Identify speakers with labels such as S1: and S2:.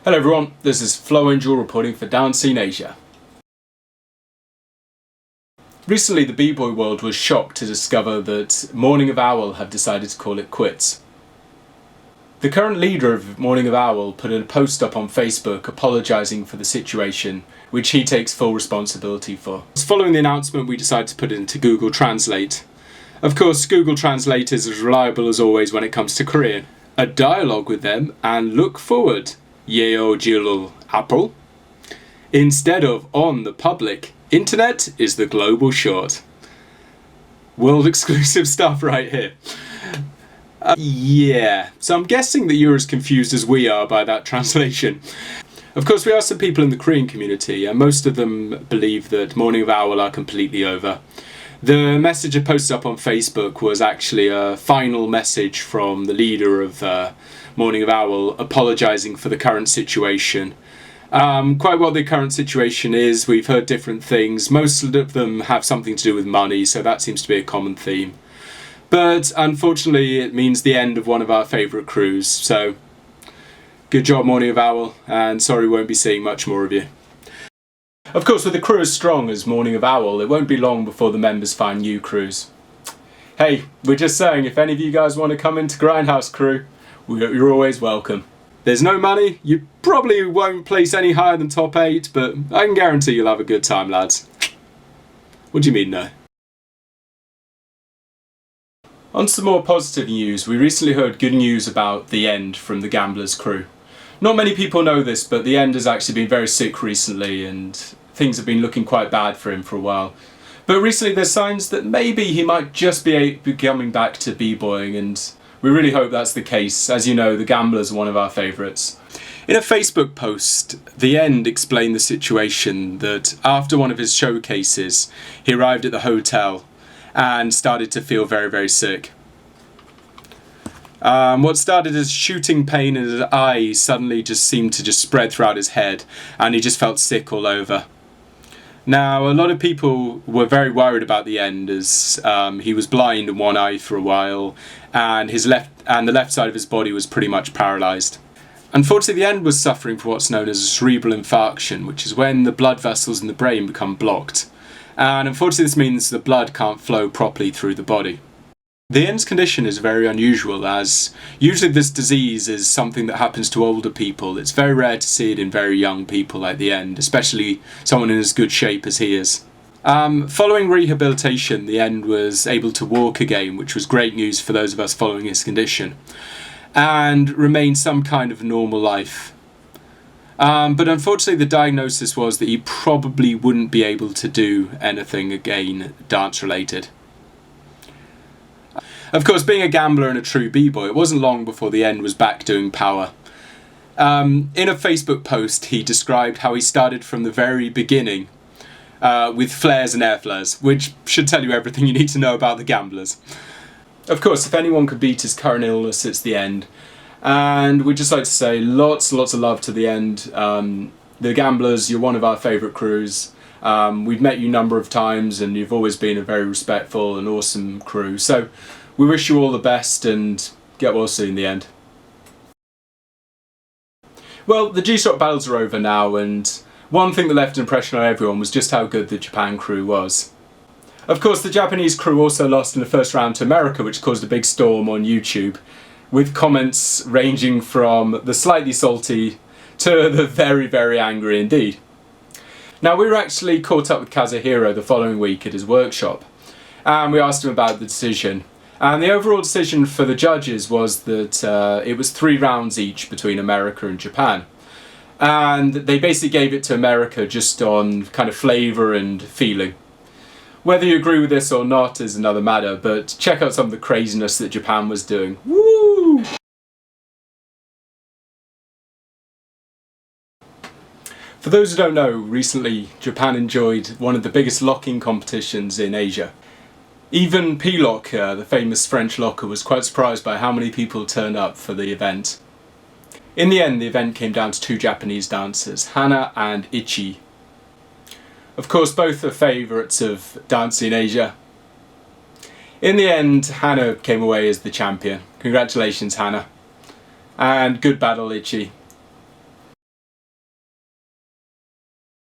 S1: Hello everyone, this is Flo'n'gel reporting for Dancing Asia. Recently the b-boy world was shocked to discover that Morning of Owl have decided to call it quits. The current leader of Morning of Owl put a post up on Facebook apologising for the situation, which he takes full responsibility for. Following the announcement, we decided to put it into Google Translate. Of course, Google Translate is as reliable as always when it comes to Korean. A dialogue with them and look forward. Yeo Jilul Apple, instead of on the public internet is the global short. World exclusive stuff right here. Yeah, so I'm guessing that you're as confused as we are by that translation. Of course, we asked some people in the Korean community, and most of them believe that Morning of Owl are completely over. The message I posted up on Facebook was actually a final message from the leader of Morning of Owl apologising for the current situation. Quite what the current situation is, we've heard different things. Most of them have something to do with money, so that seems to be a common theme. But unfortunately it means the end of one of our favourite crews, so good job Morning of Owl, and sorry we won't be seeing much more of you. Of course, with a crew as strong as Morning of Owl, it won't be long before the members find new crews. Hey, we're just saying, if any of you guys want to come into Grindhouse crew, you're always welcome. There's no money, you probably won't place any higher than top 8, but I can guarantee you'll have a good time, lads. What do you mean, no? On some more positive news, we recently heard good news about The End from the Gamblers crew. Not many people know this, but The End has actually been very sick recently and things have been looking quite bad for him for a while. But recently there's signs that maybe he might just be coming back to b-boying, and we really hope that's the case. As you know, the Gamblers are one of our favourites. In a Facebook post, The End explained the situation that after one of his showcases, he arrived at the hotel and started to feel very, very sick. What started as shooting pain in his eye suddenly just seemed to just spread throughout his head, and he just felt sick all over. Now, a lot of people were very worried about The End, as he was blind in one eye for a while, and the left side of his body was pretty much paralysed. Unfortunately, The End was suffering from what's known as a cerebral infarction, which is when the blood vessels in the brain become blocked. And unfortunately this means the blood can't flow properly through the body. The End's condition is very unusual, as usually this disease is something that happens to older people. It's very rare to see it in very young people like The End, especially someone in as good shape as he is. Following rehabilitation, The End was able to walk again, which was great news for those of us following his condition, and remained some kind of normal life. But unfortunately the diagnosis was that he probably wouldn't be able to do anything again dance related. Of course, being a gambler and a true b-boy, it wasn't long before The End was back doing power. In a Facebook post he described how he started from the very beginning with flares and air flares, which should tell you everything you need to know about the Gamblers. Of course, if anyone could beat his current illness, it's The End. And we'd just like to say lots of love to The End. The Gamblers, you're one of our favourite crews. We've met you a number of times and you've always been a very respectful and awesome crew. So we wish you all the best and get well soon, The End. Well, the G-shock battles are over now, and one thing that left an impression on everyone was just how good the Japan crew was. Of course, the Japanese crew also lost in the first round to America, which caused a big storm on YouTube, with comments ranging from the slightly salty to the very, very angry indeed. Now, we were actually caught up with Kazuhiro the following week at his workshop, and we asked him about the decision. And the overall decision for the judges was that it was 3 rounds each between America and Japan. And they basically gave it to America just on kind of flavour and feeling. Whether you agree with this or not is another matter, but check out some of the craziness that Japan was doing. Woo! For those who don't know, recently Japan enjoyed one of the biggest locking competitions in Asia. Even P-Lock, the famous French locker, was quite surprised by how many people turned up for the event. In the end, the event came down to 2 Japanese dancers, Hana and Ichi. Of course, both are favourites of Dancing Asia. In the end, Hana came away as the champion. Congratulations, Hana. And good battle, Ichi.